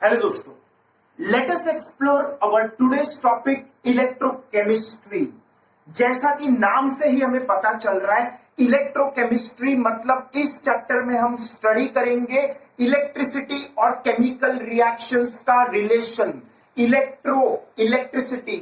Hello दोस्तों, let us explore अवर today's topic electrochemistry. जैसा कि नाम से ही हमें पता चल रहा है, इलेक्ट्रोकेमिस्ट्री मतलब इस चैप्टर में हम स्टडी करेंगे इलेक्ट्रिसिटी और केमिकल रिएक्शंस का relation. Electricity,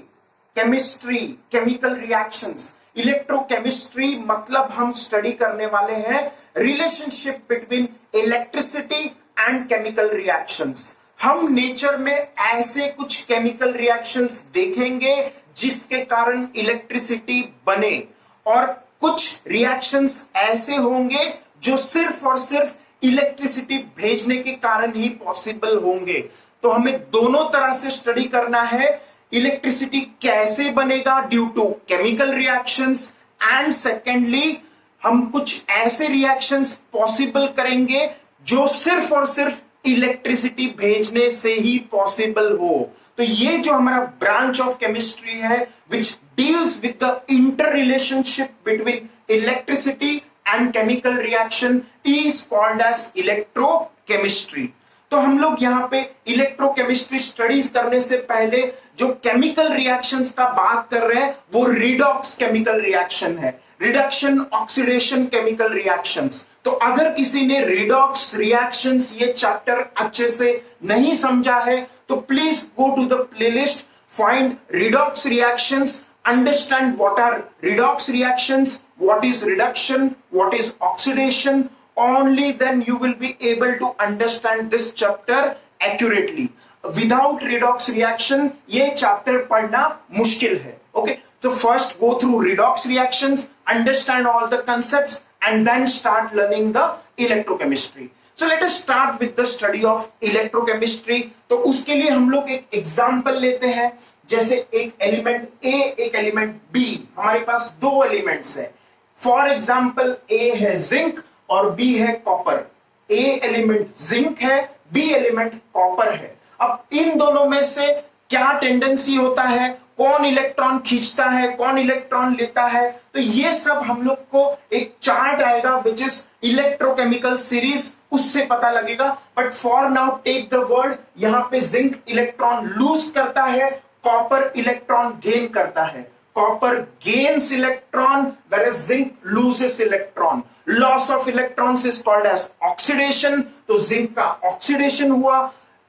chemistry, chemical reactions. Electrochemistry मतलब हम स्टडी करने वाले हैं relationship between electricity and chemical reactions. हम नेचर में ऐसे कुछ केमिकल रिएक्शंस देखेंगे जिसके कारण इलेक्ट्रिसिटी बने, और कुछ रिएक्शंस ऐसे होंगे जो सिर्फ और सिर्फ इलेक्ट्रिसिटी भेजने के कारण ही पॉसिबल होंगे। तो हमें दोनों तरह से स्टडी करना है, इलेक्ट्रिसिटी कैसे बनेगा due to chemical reactions, and secondly हम कुछ ऐसे रिएक्शंस पॉसिबल करेंगे जो सिर्फ और सिर्फ इलेक्ट्रिसिटी भेजने से ही पॉसिबल हो। तो ये जो हमारा ब्रांच ऑफ केमिस्ट्री है which deals with the inter relationship between electricity and chemical reaction is called as electrochemistry. तो हम लोग यहाँ पे इलेक्ट्रोकेमिस्ट्री स्टडीज करने से पहले जो केमिकल रिएक्शंस का बात कर रहे हैं वो रिडॉक्स केमिकल रिएक्शन है, रिडक्शन ऑक्सीडेशन केमिकल रिएक्शंस। तो अगर किसी ने रिडॉक्स रिएक्शंस ये चैप्टर अच्छे से नहीं समझा है तो please go to the playlist, find redox reactions, understand what are redox reactions, what is reduction, what is oxidation. Only then you will be able to understand this chapter accurately. Without redox reaction ये chapter पढ़ना मुश्किल है. Okay, so first go through redox reactions, understand all the concepts, and then start learning the electrochemistry. So let us start with the study of electrochemistry. तो उसके लिए हम लोग एक एग्जाम्पल लेते हैं, जैसे एक एलिमेंट A, एक एलिमेंट B. हमारे पास दो एलिमेंट्स है. फॉर एग्जाम्पल A है जिंक और बी है कॉपर. ए एलिमेंट जिंक है, बी एलिमेंट कॉपर है. अब इन दोनों में से क्या टेंडेंसी होता है, कौन इलेक्ट्रॉन खींचता है, कौन इलेक्ट्रॉन लेता है, तो ये सब हम लोग को एक चार्ट आएगा विच इज इलेक्ट्रोकेमिकल सीरीज, उससे पता लगेगा. But for now take the word, यहां पे जिंक इलेक्ट्रॉन लूज करता है, कॉपर इलेक्ट्रॉन गेन करता है. Copper gains electron whereas zinc loses electron. Loss of electrons is called as oxidation. तो zinc का oxidation हुआ.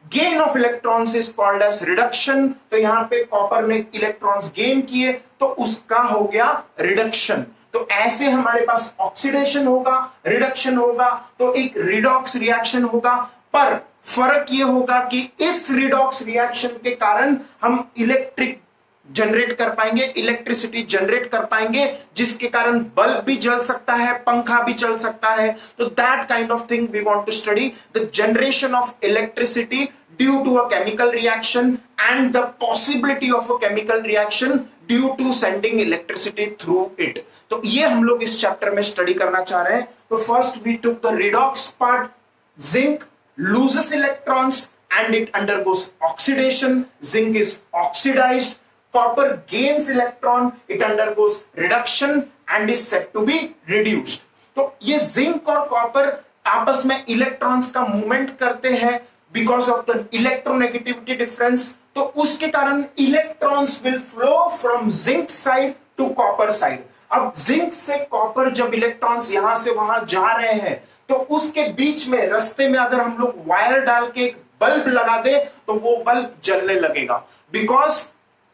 Gain of electrons is called as reduction. तो यहाँ पे copper ने electrons gain किए तो उसका हो गया reduction. तो ऐसे हमारे पास oxidation होगा, reduction होगा, तो एक redox reaction होगा. पर फर्क ये होगा कि इस redox reaction के कारण हम इलेक्ट्रिक जनरेट कर पाएंगे, इलेक्ट्रिसिटी जनरेट कर पाएंगे, जिसके कारण बल्ब भी जल सकता है, पंखा भी चल सकता है. तो that kind of thing we want to study, the generation of electricity due to a chemical reaction and the possibility of a chemical reaction due to sending electricity through it. तो ये हम लोग इस चैप्टर में study करना चाह रहे हैं. तो first we took the redox part. Zinc loses electrons and it undergoes oxidation. Zinc is oxidized. Copper gains electron, it undergoes reduction and is said to be reduced. तो ये जिंक और copper आपस में इलेक्ट्रॉन्स का movement करते हैं because of the electronegativity difference. तो उसके कारण electrons will flow from zinc side to copper side. अब जिंक से कॉपर जब इलेक्ट्रॉन्स यहां से वहां जा रहे हैं तो उसके बीच में रास्ते में अगर हम लोग वायर डाल के एक बल्ब लगा दे तो वो बल्ब जलने लगेगा. Because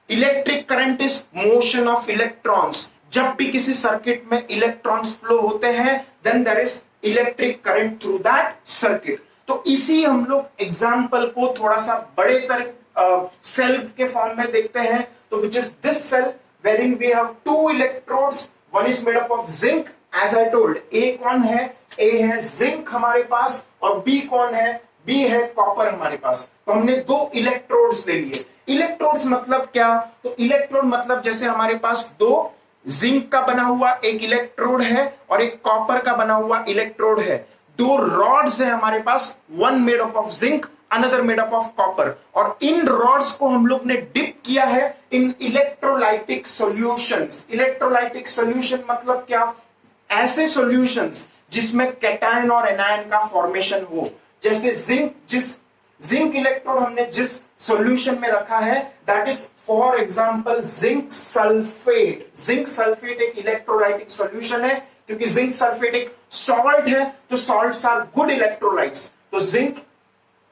electric current is motion of electrons. जब भी किसी सर्किट में इलेक्ट्रॉन्स फ्लो होते हैं then there is electric current through that circuit. तो इसी हम लोग एग्जांपल को थोड़ा सा बड़े तरह सेल के फॉर्म में देखते हैं. तो which is this cell wherein we have two electrodes, one is made up of zinc as I told. ए कौन है, ए है जिंक हमारे पास, और बी कौन है, बी है कॉपर हमारे पास. तो हमने दो इलेक्ट्रोड्स ले लिए. इलेक्ट्रोड्स मतलब क्या, तो इलेक्ट्रोड मतलब जैसे हमारे पास दो जिंक का बना हुआ एक इलेक्ट्रोड है और एक कॉपर का बना हुआ इलेक्ट्रोड है. दो रॉड्स है हमारे पास, one made up of zinc, another made up of copper, और इन रॉड्स को हम लोग ने डिप किया है इन इलेक्ट्रोलाइटिक सॉल्यूशंस. इलेक्ट्रोलाइटिक सॉल्यूशन मतलब क्या, ऐसे सॉल्यूशंस जिसमें कैटायन और एनायन का फॉर्मेशन हो. जैसे जिंक, जिस जिंक इलेक्ट्रोड हमने जिस सॉल्यूशन में रखा है that is for example zinc sulphate. Zinc sulphate एक इलेक्ट्रोलाइटिक सॉल्यूशन है, क्योंकि जिंक सल्फेट एक सॉल्ट है, तो सॉल्ट्स आर गुड इलेक्ट्रोलाइट्स। तो जिंक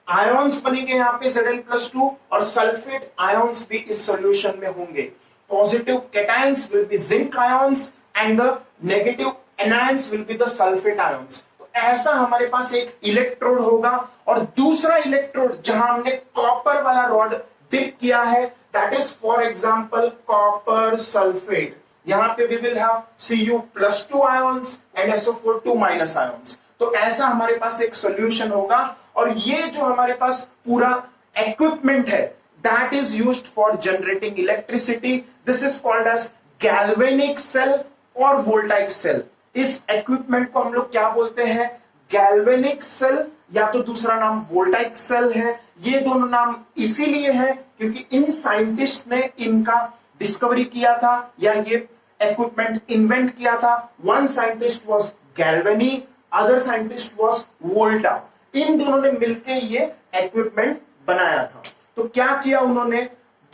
आयॉन्स बनेंगे यहाँ पे Zn+2 और सल्फेट आयॉन्स भी इस सॉल्यूशन में होंगे। Positive cations will be zinc ions and the negative anions will be the sulphate ions. तो ऐसा हमारे पास एक इलेक्ट्रोड होगा, और दूसरा इलेक्ट्रोड जहां हमने कॉपर वाला रॉड डिप किया है that is for example copper sulphate. यहां पे we will have Cu+2 ions and SO4 2- ions. तो ऐसा हमारे पास एक सॉल्यूशन होगा, और ये जो हमारे पास पूरा इक्विपमेंट है that is used for generating electricity. This is called as galvanic cell और वोल्टाइक सेल। इस इक्विपमेंट को हम लोग क्या बोलते हैं? गैल्वेनिक सेल, या तो दूसरा नाम वोल्टाइक सेल है। ये दोनों नाम इसीलिए है क्योंकि इन साइंटिस्ट ने इनका डिस्कवरी किया था या ये इक्विपमेंट इन्वेंट किया था। One scientist was Galvani, other scientist was Volta. इन दोनों ने मिलकर ये इक्विपमेंट बनाया था। तो क्या किया उन्होंने?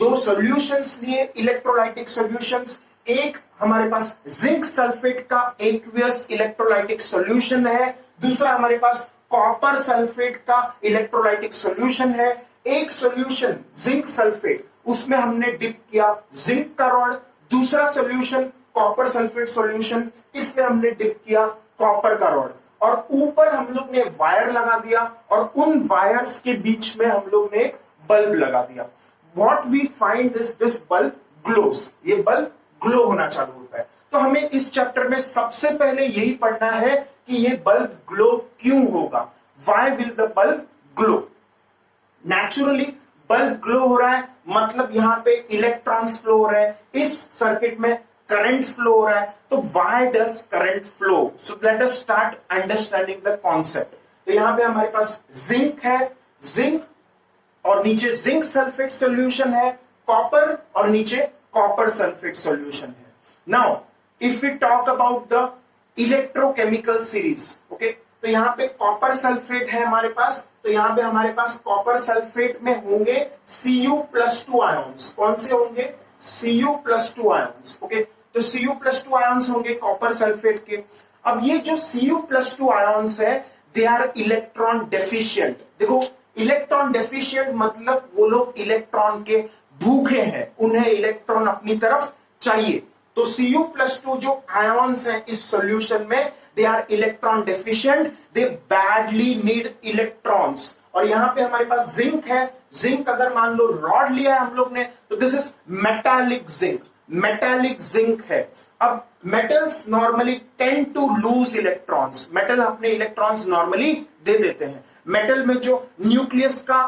दो सॉल्यूशंस लिए, इलेक्ट्रोलाइटिक सॉल्यूशंस। एक हमारे पास जिंक सल्फेट का एक्वियस इलेक्ट्रोलाइटिक सॉल्यूशन है, दूसरा हमारे पास कॉपर सल्फेट का इलेक्ट्रोलाइटिक सॉल्यूशन है। एक सॉल्यूशन जिंक सल्फेट, उसमें हमने डिप किया जिंक का रॉड। दूसरा सॉल्यूशन कॉपर सल्फेट सॉल्यूशन, इसमें हमने डिप किया कॉपर का रॉड, और ऊपर हम लोग ने वायर लगा दिया, और उन वायर्स के बीच में हम लोग ने एक बल्ब लगा दिया। What we find is this bulb glows. ये बल्ब ग्लो होना चालू होता है। तो हमें इस चैप्टर में सबसे पहले यही पढ़ना है कि ये बल्ब ग्लो क्यों होगा। Why will the bulb glow? Naturally bulb glow हो रहा है, मतलब यहां पे इलेक्ट्रॉन्स फ्लो हो रहे हैं, इस सर्किट में करंट फ्लो हो रहा है। तो why does current flow? So let us start understanding the concept. तो यहां पे हमारे पास जिंक है, जिंक और नीचे जिंक सल्फेट सॉल्यूशन है, कॉपर और नीचे कॉपर सल्फेट सॉल्यूशन है। Now if we talk about the electrochemical series, okay, तो यहां पे कॉपर सल्फेट है हमारे पास, तो यहां पे हमारे पास कॉपर सल्फेट में होंगे Cu+2 आयॉन्स। कौन से होंगे? Cu+2 ions. ओके, तो Cu+2 आयॉन्स होंगे कॉपर सल्फेट के। अब ये जो Cu+2 आयॉन्स है दे आर इलेक्ट्रॉन डेफिशिएंट। देखो, इलेक्ट्रॉन डेफिशिएंट मतलब वो लोग इलेक्ट्रॉन के भूखे हैं, उन्हें इलेक्ट्रॉन अपनी तरफ चाहिए। तो Cu+2 जो आयॉन्स हैं इस सॉल्यूशन में they are electron deficient, they badly need electrons. और यहां पे हमारे पास जिंक है, जिंक अगर मान लो रॉड लिया है हम लोग ने तो this is metallic zinc, metallic zinc है। अब metals normally tend to lose electrons, metal अपने इलेक्ट्रॉन्स नॉर्मली दे देते हैं। मेटल में जो न्यूक्लियस का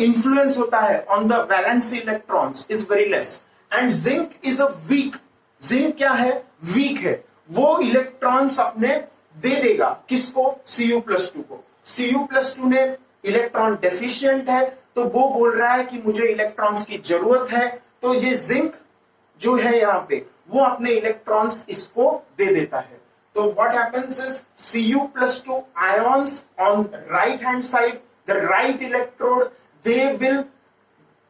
इंफ्लुएंस होता है on the valency electrons is very less, and zinc is a weak. Zinc क्या है? वीक है। वो इलेक्ट्रॉन्स अपने दे देगा किसको? Cu+2 को। Cu+2 ने इलेक्ट्रॉन डेफिशिएंट है, तो वो बोल रहा है कि मुझे इलेक्ट्रॉन्स की जरूरत है। तो ये जिंक जो है यहां पे वो अपने इलेक्ट्रॉन्स इसको दे देता है। तो what happens is Cu+2 ions on right hand side, the right electrode, they will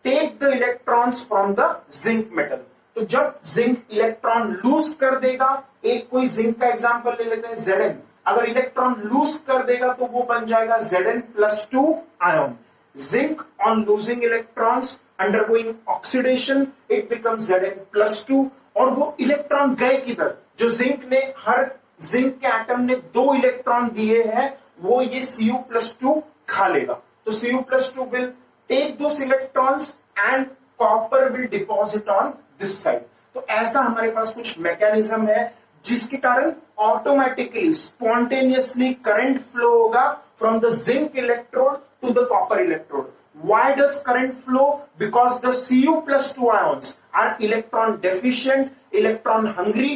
take the electrons from the zinc metal. तो जब जिंक इलेक्ट्रॉन लूज कर देगा, एक कोई जिंक का एग्जांपल ले लेते हैं Zn, अगर इलेक्ट्रॉन लूज कर देगा तो वो बन जाएगा Zn+2 ion. Zinc on losing electrons undergoing oxidation it becomes Zn+2, और वो इलेक्ट्रॉन गए किधर? जो जिंक ने, हर जिंक के एटम ने 2 इलेक्ट्रॉन दिए हैं, वो ये Cu+2 खा लेगा। तो Cu+2 will take those electrons and copper will deposit on this side। तो ऐसा हमारे पास कुछ मैकेनिज्म है जिसके कारण ऑटोमेटिकली स्पॉन्टेनियसली करंट फ्लो होगा from the zinc electrode to the copper electrode. Why does current flow? Because the Cu+2 ions are electron deficient, electron hungry,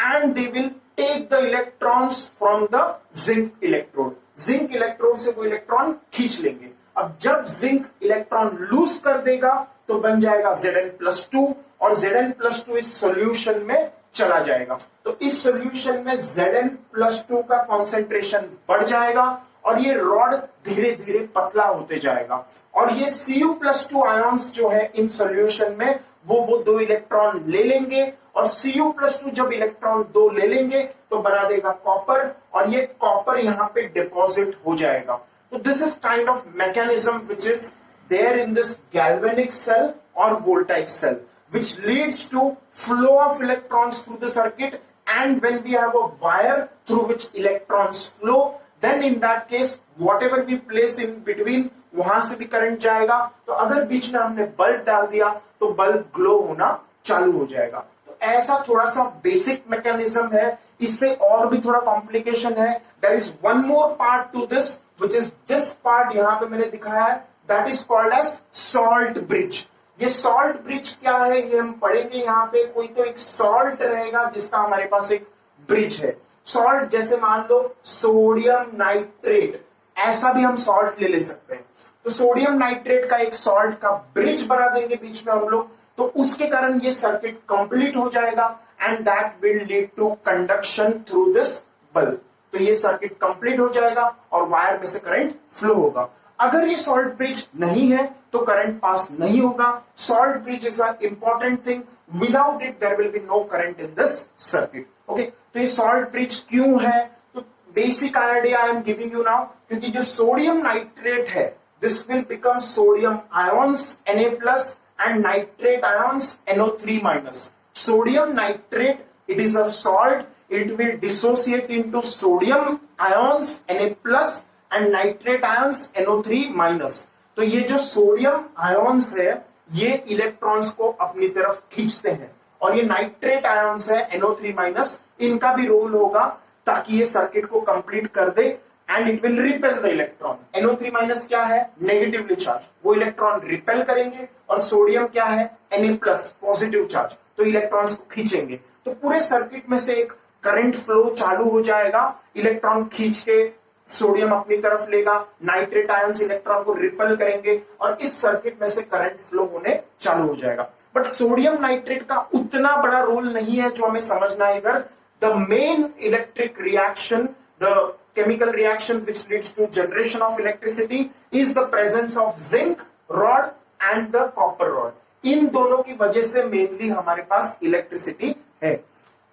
and they will take the electrons from the zinc electrode। Zinc electrode से वो electron खींच लेंगे। अब जब zinc electron lose कर देगा तो बन जाएगा Zn+2, और Zn+2 इस सॉल्यूशन में चला जाएगा। तो इस सॉल्यूशन में Zn+2 का कॉन्सेंट्रेशन बढ़ जाएगा, और ये रॉड धीरे धीरे पतला होते जाएगा और ये Cu+2 आयंस जो है इन सॉल्यूशन में वो 2 इलेक्ट्रॉन ले लेंगे और Cu+2 जब इलेक्ट्रॉन 2 ले लेंगे तो बना देगा कॉपर और ये कॉपर यहाँ पे डिपॉजिट हो जाएगा। तो this is kind of mechanism which is there in this galvanic cell और voltaic cell which leads to flow of electrons through the circuit, and when we have a wire through which electrons flow, then in that case whatever we place in between वहां से भी current जाएगा। तो अगर बीच में हमने bulb डाल दिया तो बल्ब ग्लो होना चालू हो जाएगा। तो ऐसा थोड़ा सा बेसिक मैकेनिज्म है, इससे और भी थोड़ा कॉम्प्लिकेशन है। There is one more part to this which is this part, यहां पे मैंने दिखाया है, that is called as salt bridge. ये सॉल्ट ब्रिज क्या है ये हम पढ़ेंगे। यहाँ पे कोई तो एक सॉल्ट रहेगा जिसका हमारे पास एक ब्रिज है। सॉल्ट जैसे मान लो सोडियम नाइट्रेट, ऐसा भी हम सॉल्ट ले सकते हैं। तो सोडियम नाइट्रेट का एक सॉल्ट का ब्रिज बना देंगे बीच में हम लोग, तो उसके कारण ये सर्किट कंप्लीट हो जाएगा and that will lead to conduction through this bulb. तो ये सर्किट कंप्लीट हो जाएगा और वायर में से करंट फ्लो होगा। अगर ये सॉल्ट ब्रिज नहीं है तो करंट पास नहीं होगा। Salt bridge is a important thing, without it there will be no current in this circuit. Okay, तो ये सॉल्ट ब्रिज क्यों है? तो basic idea I am giving you now, क्योंकि जो सोडियम नाइट्रेट है this will become sodium ions Na+ and nitrate ions NO3-. Sodium nitrate, it is a salt, it will dissociate into sodium ions Na+ and nitrate ions NO3-. तो ये जो sodium ions है ये electrons को अपनी तरफ खींचते हैं और ये नाइट्रेट आयंस है NO3-, इनका भी रोल होगा ताकि ये सर्किट को कंप्लीट कर दे and it will repel the electron. NO3- क्या है? नेगेटिवली चार्ज, वो इलेक्ट्रॉन रिपेल करेंगे और सोडियम क्या है? Na+, पॉजिटिव चार्ज, तो इलेक्ट्रॉन्स को खींचेंगे। तो पूरे सर्किट में से एक करंट फ्लो चालू हो जाएगा, इलेक्ट्रॉन खींच के सोडियम अपनी तरफ लेगा, नाइट्रेट आयंस इलेक्ट्रॉन को रिपेल करेंगे और इस सर्किट में से करंट फ्लो होने चालू हो जाएगा। बट सोडियम नाइट्रेट का उतना बड़ा रोल नहीं है जो हमें समझना है इधर। The main electric reaction, the chemical reaction which leads to generation of electricity is the presence of zinc rod and the copper rod. इन दोनों की वजह से मेनली हमारे पास इलेक्ट्रिसिटी है।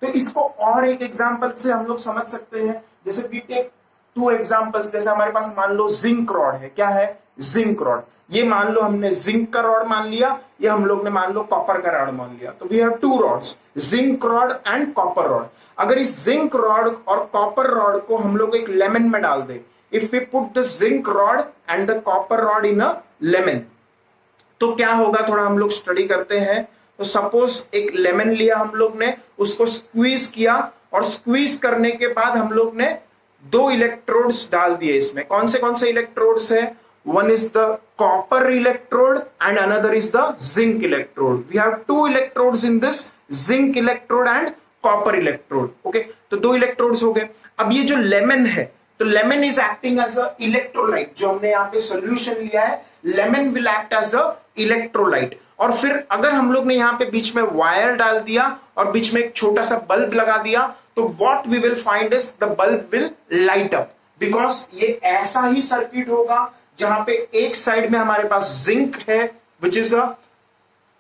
तो इसको और एक एग्जांपल से हम लोग समझ सकते हैं। जैसे वी टेक 2 एग्जांपल्स, जैसे हमारे पास मान लो जिंक रॉड है। क्या है? Zinc rod. ये मान लो हमने जिंक का रॉड मान लिया, या हम लोग ने मान लो कॉपर का रॉड मान लिया। तो we have 2 rods, zinc rod and copper rod. अगर इस जिंक रॉड और कॉपर रॉड को हम लोग एक लेमन में डाल दे, if we put the zinc rod and the copper rod in a lemon, तो क्या होगा थोड़ा हम लोग स्टडी करते हैं। तो सपोज एक लेमन लिया हम लोग ने, उसको स्क्वीज किया और स्क्वीज करने के बाद हम लोग ने 2 इलेक्ट्रोड्स डाल दिए इसमें। कौन से इलेक्ट्रोड्स है? One is the copper electrode and another is the zinc electrode. We have 2 electrodes in this, zinc electrode and copper electrode. Okay, तो 2 electrodes हो गए। अब ये जो लेमन है, तो lemon is acting as a electrolyte. जो हमने यहाँ पे सोल्यूशन लिया है, lemon will act as a electrolyte. और फिर अगर हम लोग ने यहाँ पे बीच में वायर डाल दिया और बीच में एक छोटा सा बल्ब लगा दिया, तो what we will find is the bulb will light up, because ये ऐसा ही सर्किट होगा जहां पे एक साइड में हमारे पास जिंक है which is a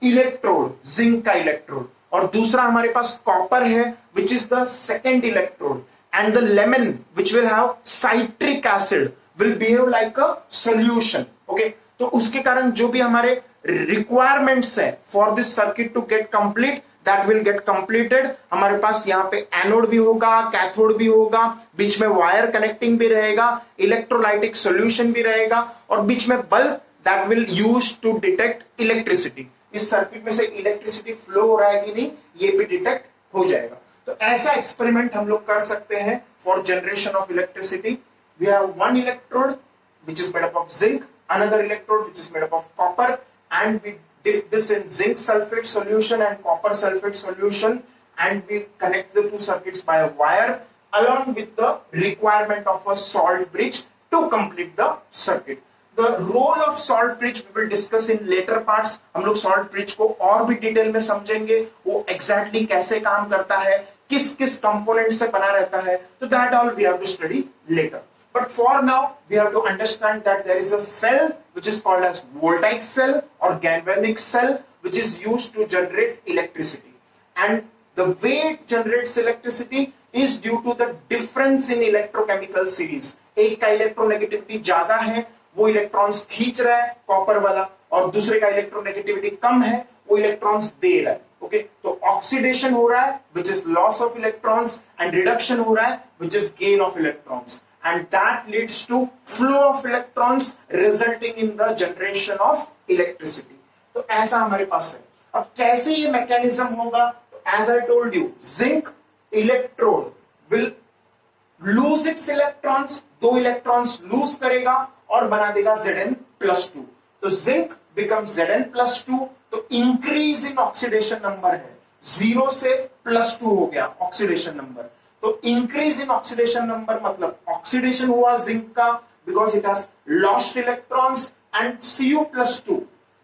electrode, zinc का इलेक्ट्रोड, और दूसरा हमारे पास कॉपर है which is the second electrode, and the lemon which will have citric acid will behave like a solution. Okay, तो उसके कारण जो भी हमारे रिक्वायरमेंट्स है for this circuit to get complete, that will get completed. हमारे पास यहाँ पे एनोड भी होगा, कैथोड भी होगा, बीच में वायर कनेक्टिंग भी रहेगा, इलेक्ट्रोलाइटिक सॉल्यूशन भी रहेगा, और बीच में bulb that will use to detect electricity. इस सर्किट में से इलेक्ट्रिसिटी फ्लो हो रहा है कि नहीं ये भी डिटेक्ट हो जाएगा। तो ऐसा एक्सपेरिमेंट हम लोग कर सकते हैं for generation of electricity. We have 1 electrode which is made up of zinc, another electrode which is made up of copper, and we dip this in zinc sulfate solution and copper sulfate solution, and we connect the 2 circuits by a wire along with the requirement of a salt bridge to complete the circuit. The role of salt bridge we will discuss in later parts. हम लोग salt bridge को और भी detail में समझेंगे, वो exactly कैसे काम करता है, किस किस कंपोनेंट से बना रहता है, तो that all we have to study later. But for now, we have to understand that there is a cell which is called as voltaic cell or galvanic cell, which is used to generate electricity. And the way it generates electricity is due to the difference in electrochemical series. एक का electronegativity ज्यादा है, वो electrons खींच रहा है copper वाला, और दूसरे का इलेक्ट्रोनेगेटिविटी कम है, वो इलेक्ट्रॉन्स दे रहा है. ओके, तो ऑक्सीडेशन हो रहा है which is loss of electrons, and reduction हो रहा है which is gain of electrons, and that leads to flow of electrons resulting in the generation of electricity. तो ऐसा हमारे पास है. अब कैसे ये मैकेनिज्म होगा? As I told you, zinc electrode will lose its electrons, 2 electrons lose करेगा और बना देगा Zn+2. तो zinc becomes Zn+2. तो इंक्रीज इन ऑक्सीडेशन नंबर है, 0 से +2 हो गया ऑक्सीडेशन नंबर. तो इंक्रीज इन ऑक्सीडेशन नंबर मतलब ऑक्सीडेशन हुआ जिंक का, because it has lost electrons, and Cu+2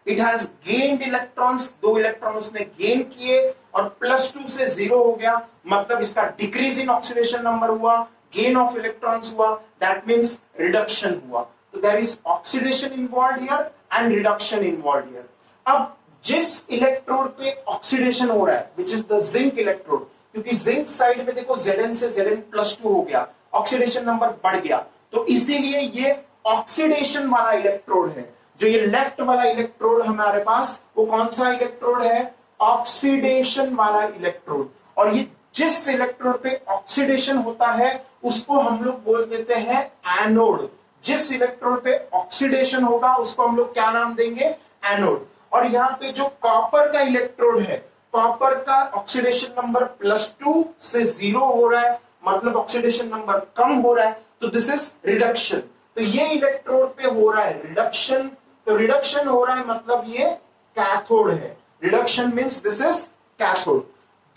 it has gained electrons, 2 electrons ने गेन किए और +2 से 0 हो गया, मतलब इसका डिक्रीज इन ऑक्सीडेशन नंबर हुआ, गेन ऑफ इलेक्ट्रॉन्स हुआ, दैट मींस रिडक्शन हुआ. तो there is oxidation involved here and reduction involved here. अब जिस इलेक्ट्रोड पे ऑक्सीडेशन हो रहा है, which is the zinc electrode, क्योंकि जिंक साइड में देखो Zn से Zn+2 हो गया, ऑक्सीडेशन नंबर बढ़ गया, तो इसीलिए ये ऑक्सीडेशन वाला इलेक्ट्रोड है. जो ये लेफ्ट वाला इलेक्ट्रोड हमारे पास, वो कौन सा इलेक्ट्रोड है? ऑक्सीडेशन वाला इलेक्ट्रोड. और ये जिस इलेक्ट्रोड पे ऑक्सीडेशन होता है उसको हम लोग बोल देते हैं एनोड. जिस इलेक्ट्रोड पे ऑक्सीडेशन होगा उसको हम लोग क्या नाम देंगे? एनोड. और यहाँ पे जो कॉपर का इलेक्ट्रोड है, कॉपर का ऑक्सीडेशन नंबर +2 से 0 हो रहा है, मतलब ऑक्सीडेशन नंबर कम हो रहा है, तो दिस इज रिडक्शन. तो ये इलेक्ट्रोड पे हो रहा है रिडक्शन. तो रिडक्शन हो रहा है मतलब ये कैथोड है. Reduction means this is cathode.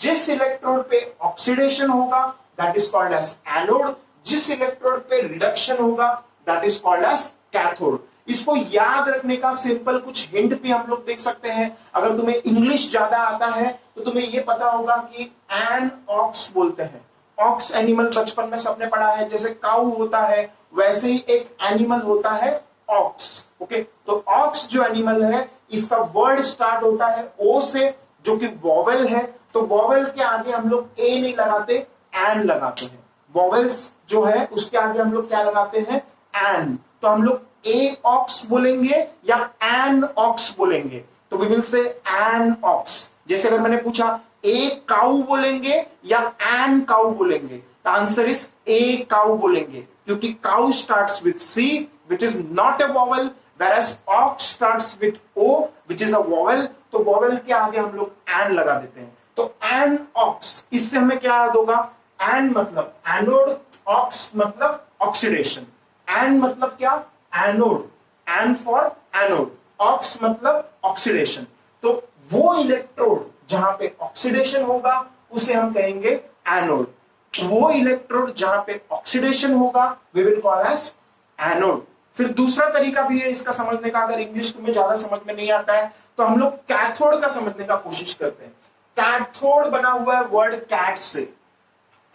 जिस इलेक्ट्रोड पे ऑक्सीडेशन होगा that is called as anode. जिस इलेक्ट्रोड पे रिडक्शन होगा that is called as cathode. इसको याद रखने का सिंपल कुछ हिंट भी हम लोग देख सकते हैं. अगर तुम्हें इंग्लिश ज्यादा आता है तो तुम्हें यह पता होगा कि एन ऑक्स बोलते हैं. ऑक्स एनिमल बचपन में सबने पढ़ा है, जैसे काऊ होता है वैसे ही एक एनिमल होता है ऑक्स. ओके, तो ऑक्स जो एनिमल है इसका वर्ड स्टार्ट होता है ओ से, जो कि वॉवेल है. तो वॉवेल के आगे हम लोग ए नहीं लगाते, एन लगाते हैं. वॉवेल्स जो है उसके आगे हम लोग क्या लगाते हैं? एन. तो हम लोग ए ऑक्स बोलेंगे या एन ऑक्स बोलेंगे? तो we will say an ox. जैसे अगर मैंने पूछा ए काऊ बोलेंगे या एन काऊ बोलेंगे, the answer is a cow बोलेंगे, क्योंकि cow starts with C which is not a vowel, whereas ox starts with O which is a vowel. तो वॉवेल के आगे हम लोग एन लगा देते हैं. तो एन ऑक्स, इससे हमें क्या याद होगा? एन मतलब एनोड, ऑक्स मतलब ऑक्सीडेशन. एन मतलब क्या? Anode. An for anode. Ox मतलब ऑक्सीडेशन. तो वो इलेक्ट्रोड जहां पे ऑक्सीडेशन होगा उसे हम कहेंगे एनोड. वो इलेक्ट्रोड जहां पे ऑक्सीडेशन होगा we will call as anode. फिर दूसरा तरीका भी है इसका समझने का. अगर इंग्लिश तुम्हें ज्यादा समझ में नहीं आता है तो हम लोग कैथोड का समझने का कोशिश करते हैं. कैथोड बना हुआ है वर्ड कैट से.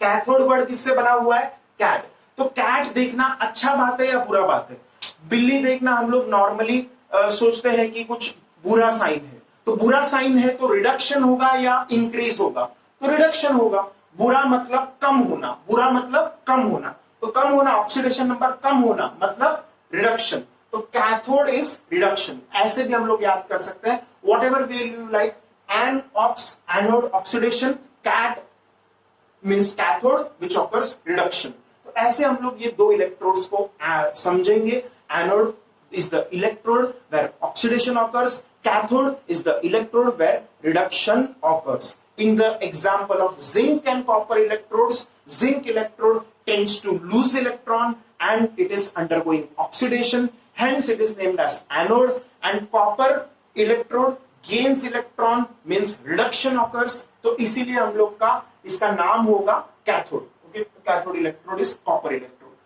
कैथोड वर्ड किससे बना हुआ है? कैट. तो कैट देखना अच्छा बात है या बुरा बात है? बिल्ली देखना हम लोग नॉर्मली सोचते हैं कि कुछ बुरा साइन है. तो बुरा साइन है तो रिडक्शन होगा या इंक्रीज होगा? तो रिडक्शन होगा. बुरा मतलब कम होना, बुरा मतलब कम होना. तो कम होना, ऑक्सीडेशन नंबर कम होना मतलब रिडक्शन. तो कैथोड इज रिडक्शन. ऐसे भी हम लोग याद कर सकते हैं. Whatever way you like, an ox, anode, oxidation, cat means cathode which occurs reduction. तो ऐसे हम लोग ये दो इलेक्ट्रोड्स को समझेंगे. Anode is the electrode where oxidation occurs, cathode is the electrode where reduction occurs. In the example of zinc and copper electrodes, zinc electrode tends to lose electron and it is undergoing oxidation, hence it is named as anode. And copper electrode gains electron means reduction occurs, तो इसीलिए हम लोग का इसका नाम होगा cathode. Okay, cathode electrode is copper electrode.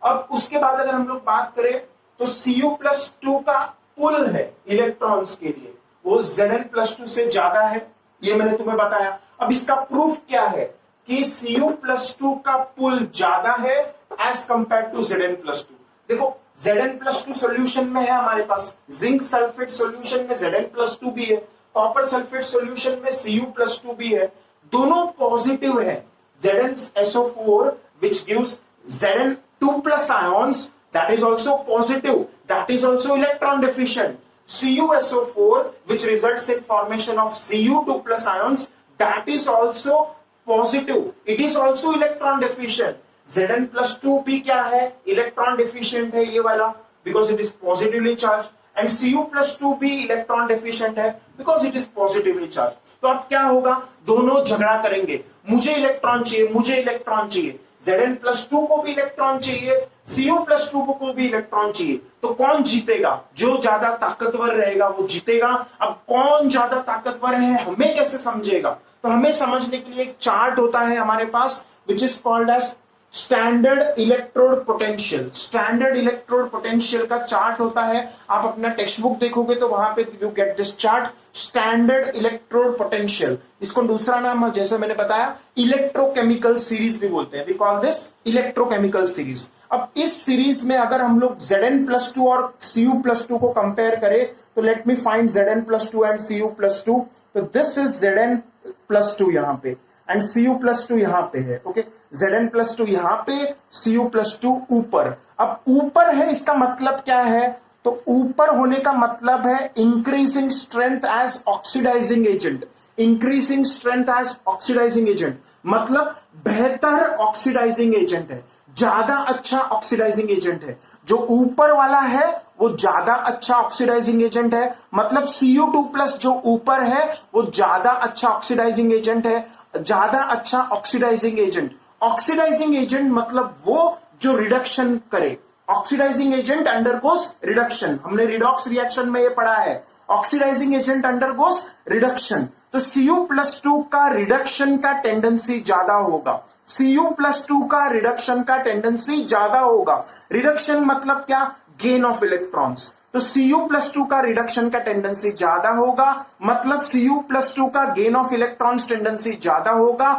अब उसके बाद अगर हम लोग बात करें तो Cu+2 का पुल है इलेक्ट्रॉन्स के लिए, वो Zn+2 से ज्यादा है, ये मैंने तुम्हें बताया. अब इसका प्रूफ क्या है कि Cu+2 का पुल ज्यादा है एज कंपेयर टू Zn+2। देखो Zn+2 सोल्यूशन में है हमारे पास, जिंक सल्फेट सोल्यूशन में Zn+2 भी है, कॉपर सल्फेट सोल्यूशन में Cu+2 भी है, दोनों पॉजिटिव है। ZnSO4 which gives Zn2+ ions, that is also positive, that is also electron deficient. CuSO4 which results in formation of Cu2+ ions, that is also positive, it is also electron deficient. Zn+2 भी क्या है, electron deficient है ये वाला, because it is positively charge, and Cu+2 भी electron deficient है because it is positively charge. तो अब क्या होगा, दोनों झगड़ा करेंगे, मुझे इलेक्ट्रॉन चाहिए, मुझे इलेक्ट्रॉन चाहिए, Zn+2 को भी इलेक्ट्रॉन चाहिए, Cu+2 को भी इलेक्ट्रॉन चाहिए। तो कौन जीतेगा, जो ज्यादा ताकतवर रहेगा वो जीतेगा। अब कौन ज्यादा ताकतवर है हमें कैसे समझेगा, तो हमें समझने के लिए एक चार्ट होता है हमारे पास which is called as standard electrode potential. Standard electrode potential का चार्ट होता है, आप अपना टेक्स्ट बुक देखोगे तो वहां पे you get this chart, standard electrode potential. इसको दूसरा नाम जैसे मैंने बताया इलेक्ट्रोकेमिकल सीरीज भी बोलते हैं, we call this electrochemical series. अब इस सीरीज में अगर हम लोग Zn+2 और Cu+2 को कंपेयर करें तो let me find Zn+2 and Cu+2। तो दिस इज Zn+2 यहां पे एंड Cu+2 यहां पे है, ओके। Zn+2 यहां पे, Cu+2 ऊपर। अब ऊपर है इसका मतलब क्या है, तो ऊपर होने का मतलब है increasing strength as oxidising agent. Increasing strength as oxidising agent मतलब बेहतर ऑक्सीडाइजिंग एजेंट है, ज्यादा अच्छा ऑक्सीडाइजिंग एजेंट है। जो ऊपर वाला है वो ज्यादा अच्छा ऑक्सीडाइजिंग एजेंट है, मतलब Cu2+ जो ऊपर है वो ज्यादा अच्छा ऑक्सीडाइजिंग एजेंट है, ज्यादा अच्छा ऑक्सीडाइजिंग एजेंट। ऑक्सीडाइजिंग एजेंट मतलब वो जो रिडक्शन करे, ऑक्सीडाइजिंग एजेंट अंडरगोस रिडक्शन, हमने रिडॉक्स रिएक्शन में ये पढ़ा है, ऑक्सीडाइजिंग एजेंट अंडरगोस रिडक्शन। तो Cu+2 का रिडक्शन का टेंडेंसी ज्यादा होगा, Cu+2 का रिडक्शन का टेंडेंसी ज्यादा होगा। रिडक्शन मतलब क्या, गेन ऑफ इलेक्ट्रॉन्स। तो Cu+2 का रिडक्शन का टेंडेंसी ज्यादा होगा, मतलब Cu+2 का गेन ऑफ इलेक्ट्रॉन्स टेंडेंसी ज्यादा होगा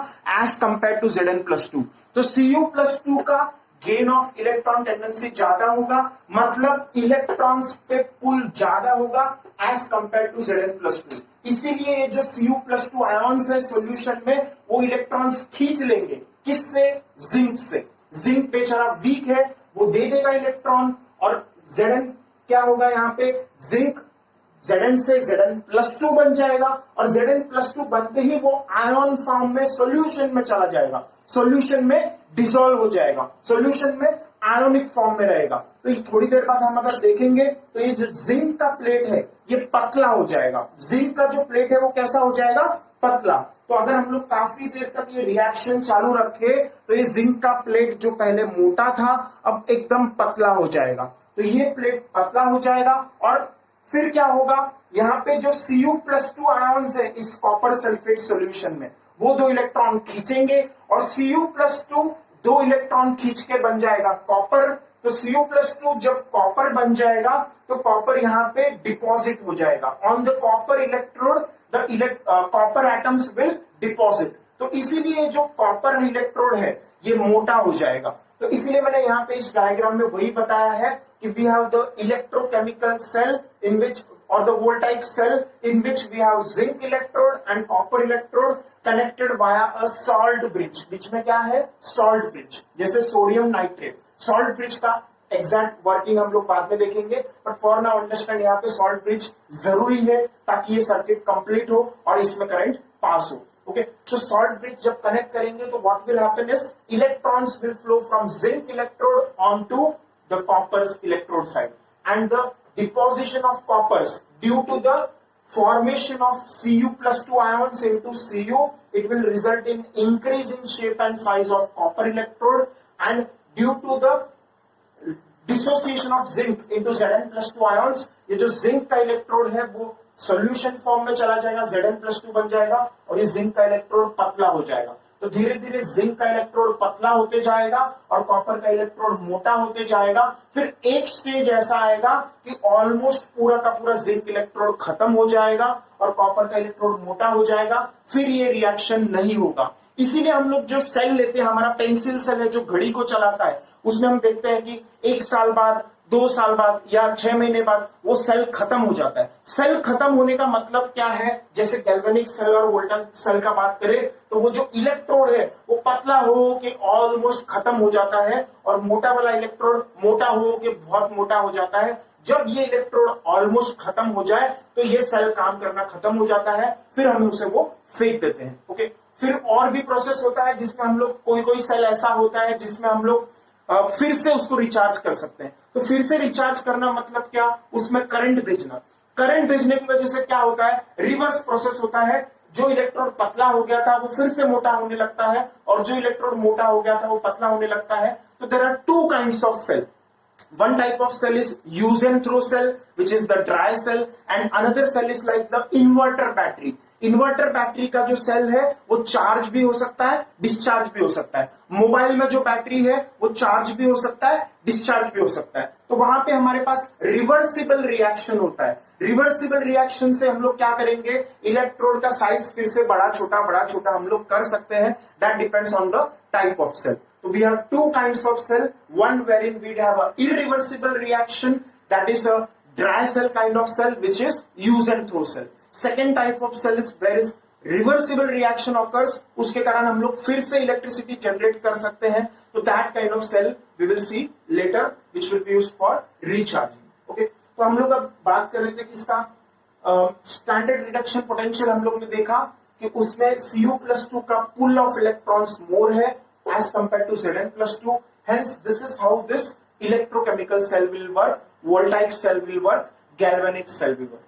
एज कंपेयर टू Zn+2। तो Cu+2 का गेन ऑफ इलेक्ट्रॉन टेंडेंसी ज्यादा होगा, मतलब इलेक्ट्रॉन्स पे पुल ज्यादा होगा एज कंपेयर टू Zn+2। इसीलिए ये जो Cu+2 आयॉन्स है सॉल्यूशन में वो इलेक्ट्रॉन्स खींच लेंगे, किससे, जिंक से। जिंक बेचारा वीक है, वो दे देगा इलेक्ट्रॉन, और Zn क्या होगा यहाँ पे, जिंक Zn से Zn+2 बन जाएगा, और Zn+2 बनते ही वो आयन फॉर्म में सॉल्यूशन में चला जाएगा, सॉल्यूशन में डिसॉल्व हो जाएगा, सॉल्यूशन में आयोनिक फॉर्म में रहेगा। तो ये थोड़ी देर बाद हम अगर देखेंगे तो ये जो जिंक का प्लेट है ये पतला हो जाएगा, जिंक का जो प्लेट है वो कैसा हो जाएगा, पतला। तो अगर हम लोग काफी देर तक ये रिएक्शन चालू रखे तो ये जिंक का प्लेट जो पहले मोटा था अब एकदम पतला हो जाएगा। तो ये प्लेट पतला हो जाएगा, और फिर क्या होगा, यहाँ पे जो Cu+2 आयॉन्स है इस कॉपर सल्फेट सॉल्यूशन में वो दो इलेक्ट्रॉन खींचेंगे, और Cu+2 दो इलेक्ट्रॉन खींच के बन जाएगा कॉपर। तो Cu+2 जब कॉपर बन जाएगा तो कॉपर यहाँ पे डिपॉजिट हो जाएगा on the copper electrode, the copper atoms will deposit. तो इसीलिए जो कॉपर इलेक्ट्रोड है ये मोटा हो जाएगा। तो इसीलिए मैंने यहाँ पे इस डायग्राम में वही बताया है कि we have the electrochemical cell in which or the voltaic cell in which we have zinc electrode and copper electrode connected via a salt bridge। बीच में क्या है, salt bridge, जैसे सोडियम नाइट्रेट। salt bridge का exact working हम लोग बाद में देखेंगे, बट फॉर नाउ अंडरस्टैंड यहाँ पे salt bridge जरूरी है ताकि ये सर्किट कंप्लीट हो और इसमें करंट पास हो। ओके, तो salt bridge जब कनेक्ट करेंगे तो what will happen is electrons will flow from zinc electrode onto the copper's electrode side, and the deposition of coppers due to the formation of Cu+2 ions into Cu, it will result in increase in shape and size of copper electrode, and due to the dissociation of zinc into Zn+2 ions, ये जो zinc का electrode है वो solution form में चला जाएगा, Zn+2 बन जाएगा, और ये जिंक का इलेक्ट्रोड पतला हो जाएगा। तो धीरे धीरे जिंक का इलेक्ट्रोड पतला होते जाएगा और कॉपर का इलेक्ट्रोड मोटा होते जाएगा। फिर एक स्टेज ऐसा आएगा कि ऑलमोस्ट पूरा का पूरा जिंक इलेक्ट्रोड खत्म हो जाएगा और कॉपर का इलेक्ट्रोड मोटा हो जाएगा, फिर ये रिएक्शन नहीं होगा। इसीलिए हम लोग जो सेल लेते हैं, हमारा पेंसिल सेल है जो घड़ी को चलाता है, उसमें हम देखते हैं कि 1 साल बाद, 2 साल बाद या 6 महीने बाद वो सेल खत्म हो जाता है। सेल खत्म होने का मतलब क्या है? जैसे गैल्वेनिक सेल और वोल्टन सेल का बात करें तो वो जो इलेक्ट्रोड है वो पतला हो के ऑलमोस्ट खत्म हो जाता है और मोटा वाला इलेक्ट्रोड मोटा हो के बहुत मोटा हो जाता है। जब ये इलेक्ट्रोड ऑलमोस्ट खत्म हो जाए तो ये सेल काम करना खत्म हो जाता है, फिर हम उसे वो फेंक देते हैं। ओके, फिर और भी प्रोसेस होता है जिसमें हम लोग कोई सेल ऐसा होता है जिसमें हम लोग फिर से उसको रिचार्ज कर सकते हैं। तो फिर से रिचार्ज करना मतलब क्या? उसमें करंट भेजना। करंट भेजने की वजह से क्या होता है? रिवर्स प्रोसेस होता है। जो इलेक्ट्रोड पतला हो गया था वो फिर से मोटा होने लगता है और जो इलेक्ट्रोड मोटा हो गया था वो पतला होने लगता है। तो there are 2 kinds of cell. One type of cell is use and throw cell, which is the dry cell, and another cell is like the inverter battery. Inverter battery का जो सेल है वो चार्ज भी हो सकता है, discharge भी हो सकता है। मोबाइल में जो बैटरी है वो चार्ज भी हो सकता है, डिस्चार्ज भी हो सकता है। तो वहां पे हमारे पास रिवर्सिबल रिएक्शन होता है। रिवर्सिबल रिएक्शन से हम लोग क्या करेंगे? इलेक्ट्रोड का साइज फिर से बड़ा छोटा हम लोग कर सकते हैं। That depends on the type of cell. So we have 2 kinds of cell, one wherein we have a irreversible reaction, that is a dry cell kind of cell, which is use and throw cell. Second type of cell is where is reversible reaction occurs, उसके कारण हम लोग फिर से electricity generate कर सकते हैं। तो that kind of cell we will see later, which will be used for recharging. Okay, तो हम लोग अब बात कर रहे थे कि इसका स्टैंडर्ड रिडक्शन पोटेंशियल हम लोग ने देखा कि उसमें Cu+2 का पुल ऑफ इलेक्ट्रॉन्स मोर है as compared to Zn+2. Hence, this is how this electrochemical cell will work, voltaic cell will work, galvanic cell will work.